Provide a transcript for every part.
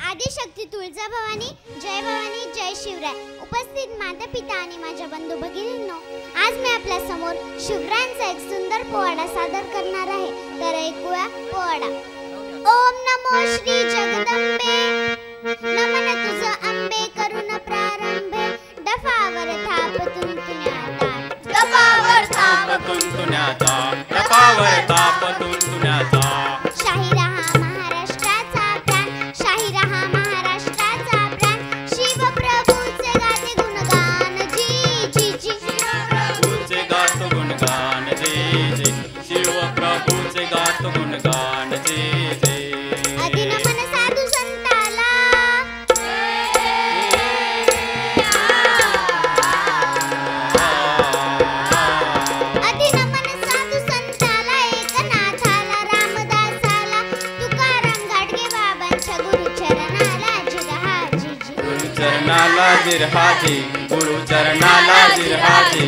आदिशक्ती तुळजाभवानी, जय भवानी, जय शिवराय. उपस्थित माता पिता आणि माझ्या बंधू भगिनींनो, आज मी आपल्या समोर शिवरायांचा एक सुंदर पोवाडा सादर करणार आहे. तर ऐकूया पोवाडा. ओम नमो श्री जगदंबे, नमन तुझं अंबे, करुण प्रारंभे, डफावर थाप तुंतुण्याचा, डफावर थाप तुंतुण्याचा, डफावर थाप तुंतुण्याचा. शाही रहा महाराष्ट्राचा प्राण, शाही रहा महाराष्ट्राचा प्राण, शिवप्रभूचे गाते गुणगान जी जी जी. शिवप्रभूचे गात गुणगान जी जी, शिवप्रभूचे गात गुणगान जी जी. अधिनमन साधू संताला, अधिनमन साधू संताला, एकनाथाला, रामदासाला, तुकाराम घाटगे बाबांच्या गुरुचरणाला जिरहाजी जी. गुरुचरणाला जिरहाजी, गुरुचरणाला जिरहाजी.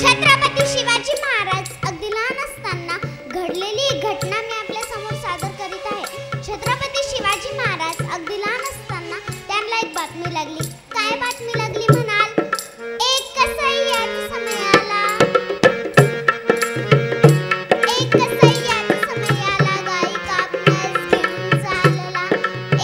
छत्रपती शिवाजी महाराज अगदी लहान असताना घडलेली एक घटना मी आपल्या समोर सादर करीत आहे. छत्रपती शिवाजी महाराज अगदी लहान असताना त्यांना एक बातमी लागली. काय बातमी लागली म्हणाल? एक कसाई याच समयाला, एक कसाई याच समयाला गाई कापण्यास घेऊन चालला.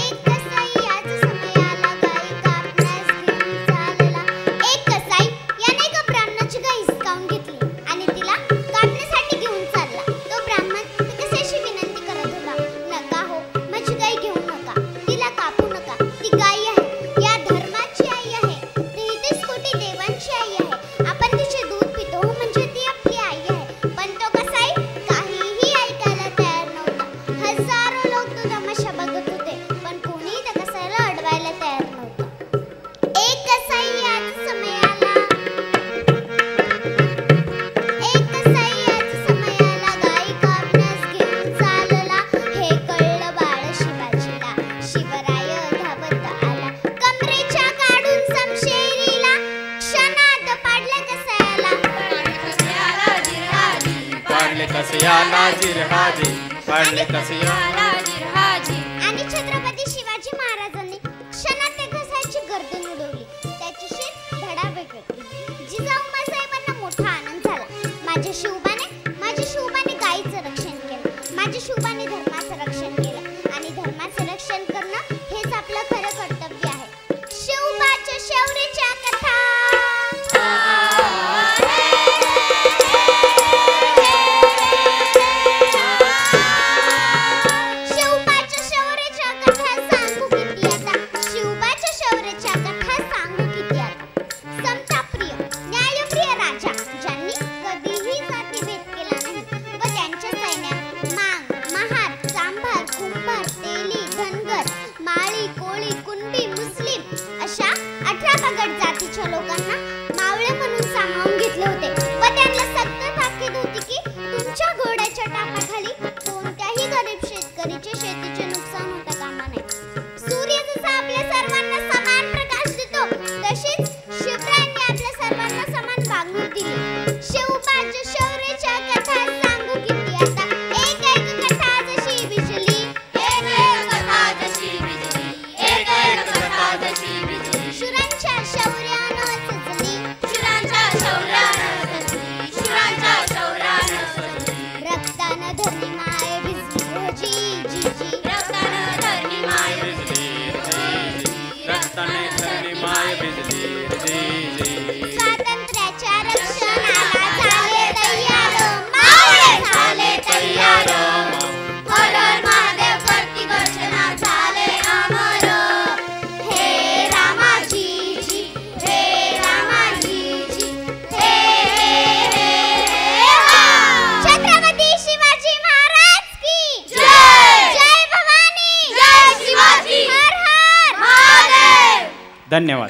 एक कसाई याच समयाला गाई कापण्यास घेऊन चालला. एक कसाई याने एका ब्राह्मणाची गाय हिसकावून घेतली आणि तिला कापण्यासाठी घेऊन चालला. तो ब्राह्मण कशाची विनंती करत होता, नका हो, माझी गाय घेऊ नका, तिला कापू नका, ती गाय आहे, या धर्माची आई आहे, 33 कोटी देवांची आई आहे, आपण तिचे दूध पितो म्हणजे ती आपली आई आहे. पण तो कसाई काहीही ऐकायला तयार नव्हता. हजारो लोक तो तमाशा बघत होते, पण कोणीही त्या कसाईला अडवायला तयार नव्हतं. एक कसाई याच समयाला, एक कसाई याच समयाला गाई कापण्यास घेऊन चालला. हे कळलं बाळ शिवाजीला, शिवराय धावत आला. कमरेच्या काढून समशेरीला, क्षणात पाडलं कसायाला. पाडले कसायाला जिरहाजी, पाडले कसायाला जिरहाजी. आणि छत्रपती शिवाजी महाराजांनी क्षणात त्या कसाईची गर्दन उडवली, त्याची शीत धडावे पेटली. जिजाऊ साहेबांना मोठा आनंद झाला. माझ्या शिवबाने गायीचं रक्षण केलं, माझ्या शिवबाने धर्माचं रक्षण केलं आणि धर्माचं रक्षण करणं हेच आपलं खरं कर्तव्य आहे. शिवबाच्या शौर्याच्या कथा, शिवबाच्या शौर्याच्या कथा सांगू किती आता, शिवबाच्या शौर्याच्या कथा सांगू किती आता. समताप्रिय, न्यायप्रिय राजा ज्यांनी कधीही जातीभेद केला नाही व त्यांच्या सैन्यात मांग, महार, चांभार, कुंभार, तेली, धनगर, माळी, कोळी, कुणबी, मुस्लिम अशा 18 पगड जातीच्या लोकांना मावळे म्हणून सामावून घेतले होते व त्यांना सक्त ताकीद होती की तुमच्या घोड्याच्या टाकाखाली कोणत्याही गरीब शेतकरीचे शेतीचे नुकसान होता कामा नये. सूर्य जसा आपल्या सर्वांना समान प्रकाश देतो, तशीच शिवरायांनी आपल्या सर्वांना समान वागणूक दिली. शिवबाच्या शौर्याच्या कथा सांगू किती आता, एक एक कथा जशी बिजली, एक एक कथा जशी बिजली, एक एक कथा जशी बिजली. शूरांच्या शौर्यानं सजली, शूरांच्या शौर्यानं सजली, शूरांच्या शौर्यानं सजली. रक्तानं धरणी माय भिजली हो जी जी जी. रक्तानं धरणी माय बिजली, रक्ताने धरणी माय बिजली जी जी. स्वातंत्र्याच्या रक्षणाला झाले तयार, मावळे झाले तयार. हर हर महादेव करती गर्जना झाले अमर. हे रामाजी जी, हे रामाजी जी, हे छत्रपती शिवाजी महाराज की जय. जय भवानी, जय शिवाजी. हर हर महादेव. धन्यवाद.